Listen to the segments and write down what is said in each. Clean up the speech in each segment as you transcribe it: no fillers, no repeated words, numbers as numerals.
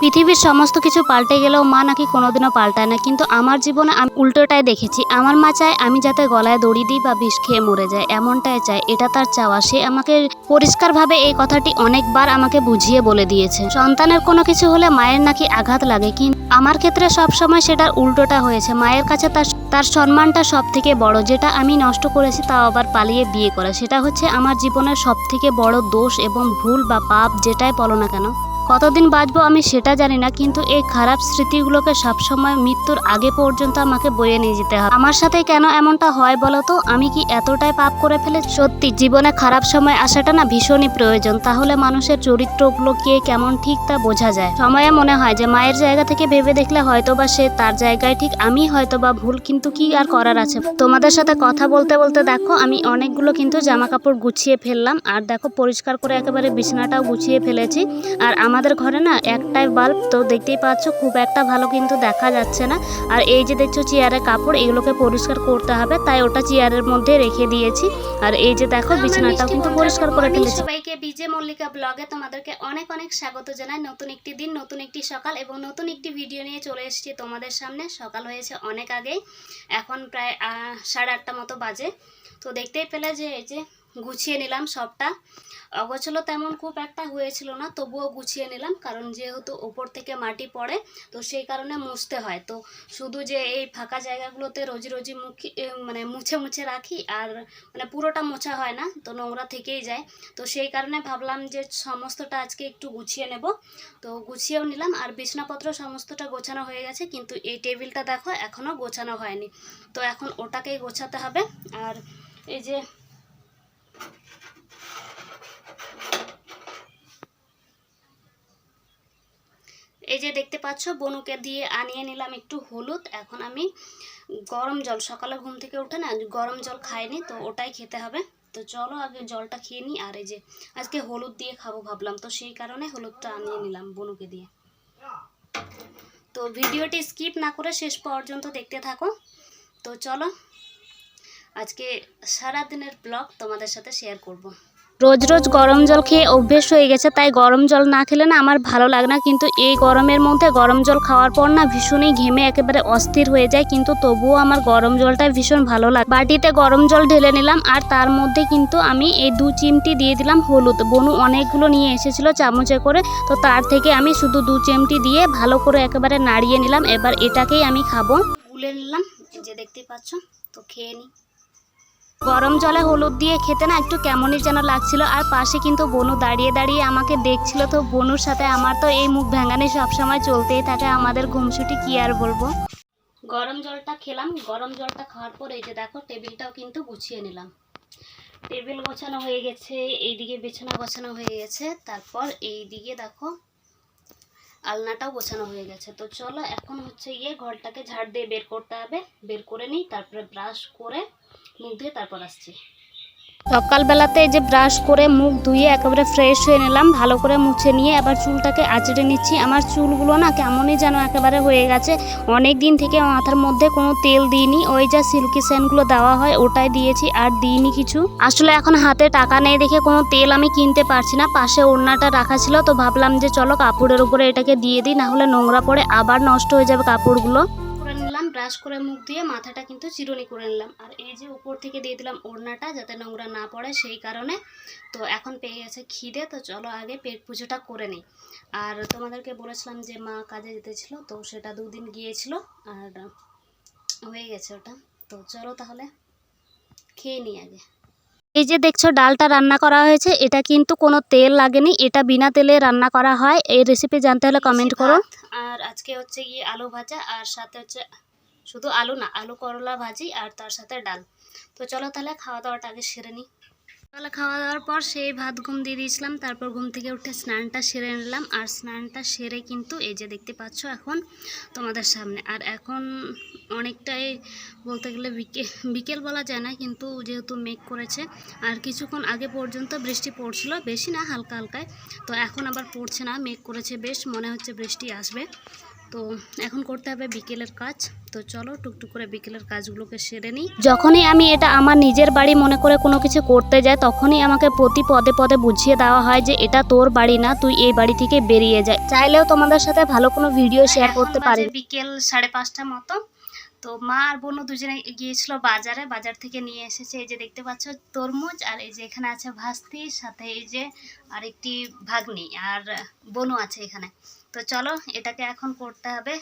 পৃথিবীর সমস্ত কিছু পাল্টে গেলেও মা নাকি কোনোদিনও পাল্টায় না, কিন্তু আমার জীবনে আমি উল্টোটাই দেখেছি। আমার মা চায় আমি যাতে গলায় দড়ি দিই বা বিষ খেয়ে মরে যায়, এমনটাই চায়, এটা তার চাওয়া। সে আমাকে পরিষ্কারভাবে এই কথাটি অনেকবার আমাকে বুঝিয়ে বলে দিয়েছে। সন্তানের কোনো কিছু হলে মায়ের নাকি আঘাত লাগে, কিন্তু আমার ক্ষেত্রে সবসময় সেটার উল্টোটা হয়েছে। মায়ের কাছে তার সম্মানটা সব থেকে বড়। যেটা আমি নষ্ট করেছি তাও আবার পালিয়ে বিয়ে করে, সেটা হচ্ছে আমার জীবনের সব থেকে বড় দোষ এবং ভুল বা পাপ, যেটাই বলো না কেন। কতদিন বাঁচবো আমি সেটা জানি না, কিন্তু এই খারাপ স্মৃতিগুলোকে সবসময় মৃত্যুর আগে পর্যন্ত আমাকে বয়ে নিয়ে যেতে হবে। আমার সাথে কেন এমনটা হয় বলো তো? আমি কি এতটাই পাপ করে ফেলে? সত্যি জীবনে খারাপ সময় আসাটা না ভীষণই প্রয়োজন, তাহলে মানুষের চরিত্রগুলো কে কেমন ঠিক তা বোঝা যায়। সময়ে মনে হয় যে মায়ের জায়গা থেকে ভেবে দেখলে হয়তো বা সে তার জায়গায় ঠিক, আমি হয়তো বা ভুল, কিন্তু কি আর করার আছে। তোমাদের সাথে কথা বলতে বলতে দেখো আমি অনেকগুলো কিন্তু জামা কাপড় গুছিয়ে ফেললাম, আর দেখো পরিষ্কার করে একেবারে বিছানাটাও গুছিয়ে ফেলেছি। আর আমাদের ঘরে না একটাই বাল্ব, তো দেখতেই পাচ্ছ খুব একটা ভালো কিন্তু দেখা যাচ্ছে না। আর এই যে দেখছো চেয়ারের কাপড়, এগুলোকে পরিষ্কার করতে হবে, তাই ওটা চেয়ারের মধ্যে রেখে দিয়েছি। আর এই যে দেখো বিছানাটাও কিন্তু পরিষ্কার করে ফেলেছি। সবাইকে বিজে মল্লিকা ব্লগে তোমাদেরকে অনেক অনেক স্বাগত জানাই। নতুন একটি দিন, নতুন একটি সকাল এবং নতুন একটি ভিডিও নিয়ে চলে এসেছি তোমাদের সামনে। সকাল হয়েছে অনেক আগেই, এখন প্রায় 8:30 মতো বাজে। তো দেখতেই পেলে যে এই যে গুছিয়ে নিলাম সবটা। অগোছলো তেমন খুব একটা হয়েছিল না, তবুও গুছিয়ে নিলাম, কারণ যেহেতু ওপর থেকে মাটি পড়ে তো সেই কারণে মুছতে হয়। তো শুধু যে এই ফাঁকা জায়গাগুলোতে রোজি রোজি মানে মুছে মুছে রাখি, আর মানে পুরোটা মোছা হয় না, তো নোংরা থেকেই যায়। তো সেই কারণে ভাবলাম যে সমস্তটা আজকে একটু গুছিয়ে নেব। তো গুছিয়েও নিলাম, আর বিছানাপত্র সমস্তটা গোছানো হয়ে গেছে, কিন্তু এই টেবিলটা দেখো এখনও গোছানো হয়নি। তো এখন ওটাকেই গোছাতে হবে। আর এই যে দেখতে পাচ্ছ বনুকে দিয়ে আনিয়ে নিলাম একটু হলুদ। এখন আমি গরম জল, সকালে ঘুম থেকে উঠে না গরম জল খাইনি, তো ওটাই খেতে হবে। তো চলো আগে জলটা খেয়ে নিই। আর এই যে আজকে হলুদ দিয়ে খাবো ভাবলাম, তো সেই কারণে হলুদটা আনিয়ে নিলাম বনুকে দিয়ে। তো ভিডিওটি স্কিপ না করে শেষ পর্যন্ত দেখতে থাকো। তো চলো আজকে সারাদিনের ব্লগ তোমাদের সাথে শেয়ার করব। রোজ রোজ গরম জল খেয়ে অভ্যেস হয়ে গেছে, তাই গরম জল না খেলে না আমার ভালো লাগে না। কিন্তু এই গরমের মধ্যে গরম জল খাওয়ার পর না ভীষণই ঘেমে একেবারে অস্থির হয়ে যায়, কিন্তু তবুও আমার গরম জলটা ভীষণ ভালো লাগে। বাটিতে গরম জল ঢেলে নিলাম, আর তার মধ্যে কিন্তু আমি এই 2 চিমটি দিয়ে দিলাম হলুদ। বনু অনেকগুলো নিয়ে এসেছিল চামচে করে, তো তার থেকে আমি শুধু 2 চিমটি দিয়ে ভালো করে একেবারে নাড়িয়ে নিলাম। এবার এটাকেই আমি খাবো। গুলে নিলাম, যে দেখতেই পাচ্ছ। তো খেয়ে নিই। গরম জলে হলুদ দিয়ে খেতে না একটু কেমনই যেন লাগছিল। আর পাশে কিন্তু বনু দাঁড়িয়ে দাঁড়িয়ে আমাকে দেখছিল। তো বনুর সাথে আমার তো এই মুখ ভেঙানি সবসময় চলতেই থাকে, আমাদের ঘুমছুটি কি আর বলবো। গরম জলটা খেলাম, গরম জলটা খাওয়ার পর এই যে দেখো টেবিলটাও কিন্তু গুছিয়ে নিলাম। টেবিল গোছানো হয়ে গেছে, এইদিকে বিছানা গোছানো হয়ে গেছে, তারপর এইদিকে দেখো আলনাটাও গোছানো হয়ে গেছে। তো চলো এখন হচ্ছে গিয়ে ঘরটাকে ঝাড় দিয়ে বের করতে হবে। বের করে নিই, তারপরে ব্রাশ করে মুখ ধুয়ে তারপর আসছি। সকালবেলাতে এই যে ব্রাশ করে মুখ ধুয়ে একেবারে ফ্রেশ হয়ে নিলাম, ভালো করে মুছে নিয়ে আবার চুলটাকে আঁচড়ে নিচ্ছি। আমার চুলগুলো না কেমনই যেন একেবারে হয়ে গেছে। অনেক দিন থেকে মাথার মধ্যে কোনো তেল দিইনি, ওই যা সিল্কি স্যান্ডগুলো দেওয়া হয় ওটাই দিয়েছি, আর দিইনি কিছু। আসলে এখন হাতে টাকা নেই দেখে কোনো তেল আমি কিনতে পারছি না। পাশে ওড়নাটা রাখা ছিল, তো ভাবলাম যে চলো কাপড়ের উপরে এটাকে দিয়ে দিই, না হলে নোংরা পড়ে আবার নষ্ট হয়ে যাবে কাপড়গুলো। করে নিলাম, ব্রাশ করে মুখ দিয়ে মাথাটা কিন্তু চিরুনি করে নিলাম। আর এই যে উপর থেকে দিয়ে দিলাম ওড়নাটা, যাতে নোংরা না পড়ে সেই কারণে। তো এখন পেয়ে গেছে খিদে, তো চলো আগে পেট পুজোটা করে নিই। আর তোমাদেরকে বলেছিলাম যে মা কাজে যেতেছিল, তো সেটা 2 দিন গিয়েছিল, আর হয়ে গেছে ওটা। তো চলো তাহলে খেয়ে নিই আগে। এই যে দেখছো ডালটা রান্না করা হয়েছে, এটা কিন্তু কোনো তেল লাগেনি, এটা বিনা তেলে রান্না করা হয়। এই রেসিপি জানতে হলে কমেন্ট করো। আর আজকে হচ্ছে গিয়ে আলু ভাজা, আর সাথে হচ্ছে শুধু আলু না, আলু করলা ভাজি, আর তার সাথে ডাল। তো চলো তাহলে খাওয়া দাওয়াটা আগে সেরে নিই। তাহলে খাওয়া দাওয়ার পর সেই ভাত ঘুম দিয়ে দিয়েছিলাম, তারপর ঘুম থেকে উঠে স্নানটা সেরে নিলাম। আর স্নানটা সেরে কিন্তু এই যে দেখতে পাচ্ছ এখন তোমাদের সামনে। আর এখন অনেকটাই বলতে গেলে বিকেল বলা যায় না, কিন্তু যেহেতু মেঘ করেছে, আর কিছুক্ষণ আগে পর্যন্ত বৃষ্টি পড়ছিল, বেশি না হালকা হালকায়। তো এখন আবার পড়ছে না, মেঘ করেছে বেশ, মনে হচ্ছে বৃষ্টি আসবে। তো এখন করতে হবে বিকেলের কাজ। তো চলো টুকটুক করে বিকেলের কাজগুলোকে সেরে নিই। যখনই আমি এটা আমার নিজের বাড়ি মনে করে কোনো কিছু করতে যাই, তখনই আমাকে প্রতি পদে পদে বুঝিয়ে দেওয়া হয় যে এটা তোর বাড়ি না, তুই এই বাড়ি থেকে বেরিয়ে যায়। চাইলেও তোমাদের সাথে ভালো কোনো ভিডিও শেয়ার করতে পারি। বিকেল 5:30 মতো। তো মা আর বোনও দুজনে গিয়েছিল বাজারে, বাজার থেকে নিয়ে এসেছে এই যে দেখতে পাচ্ছ তরমুজ, আর এই যে এখানে আছে ভাস্তি, সাথে এই যে আরেকটি ভাগ্নি আর বোনও আছে এখানে। তো চলো এটাকে এখন করতে হবে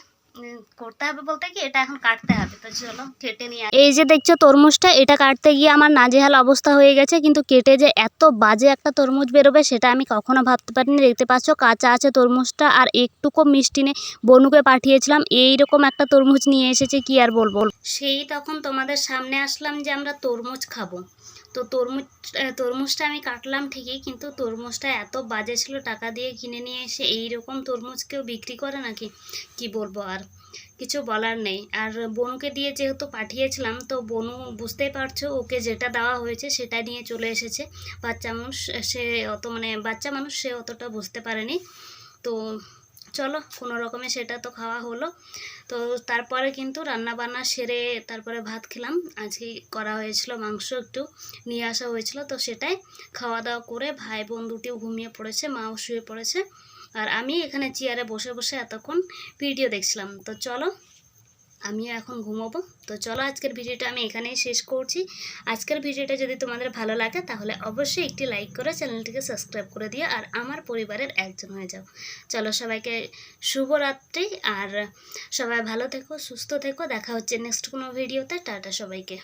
বলতে কি এটা এখন কাটতে হবে। তো চলো কেটে নিয়ে এই যে দেখছো তরমুজটা, এটা কাটতে গিয়ে আমার নাজেহাল অবস্থা হয়ে গেছে, কিন্তু কেটে যে এত বাজে একটা তরমুজ বেরোবে সেটা আমি কখনো ভাবতে পারিনি। দেখতে পাচ্ছ কাঁচা আছে তরমুজটা, আর একটুকু মিষ্টি নেই। বনুকে পাঠিয়েছিলাম, এইরকম একটা তরমুজ নিয়ে এসেছে, কি আর বলবো। সেই তখন তোমাদের সামনে আসলাম যে আমরা তরমুজ খাবো। তো তরমুজটা আমি কাটলাম ঠিকই, কিন্তু তরমুজটা এত বাজে ছিল, টাকা দিয়ে কিনে নিয়ে এসে এইরকম তরমুজ কেউ বিক্রি করে নাকি, কি বলবো, আর কিছু বলার নেই। আর বনুকে দিয়ে যেহেতু পাঠিয়েছিলাম, তো বনু বুঝতেই পারছো ওকে যেটা দেওয়া হয়েছে সেটা নিয়ে চলে এসেছে। বাচ্চা মানুষ সে অতটা বুঝতে পারেনি। তো চলো কোনো রকমে সেটা তো খাওয়া হলো। তো তারপরে কিন্তু রান্না বান্না সেরে তারপরে ভাত খেলাম। আজকে করা হয়েছিল মাংস, একটু নিয়ে আসা হয়েছিল, তো সেটাই খাওয়া দাওয়া করে ভাই বোন দুটিও ঘুমিয়ে পড়েছে, মাও শুয়ে পড়েছে, আর আমি এখানে চেয়ারে বসে বসে এতক্ষণ ভিডিও দেখছিলাম। তো চলো আমিও এখন ঘুমোবো। তো চলো আজকের ভিডিওটা আমি এখানেই শেষ করছি। আজকের ভিডিওটা যদি তোমাদের ভালো লাগে তাহলে অবশ্যই একটি লাইক করে চ্যানেলটিকে সাবস্ক্রাইব করে দিও, আর আমার পরিবারের একজন হয়ে যাও। চলো সবাইকে শুভরাত্রি, আর সবাই ভালো থেকো, সুস্থ থেকো। দেখা হচ্ছে নেক্সট কোনো ভিডিওতে। টাটা সবাইকে।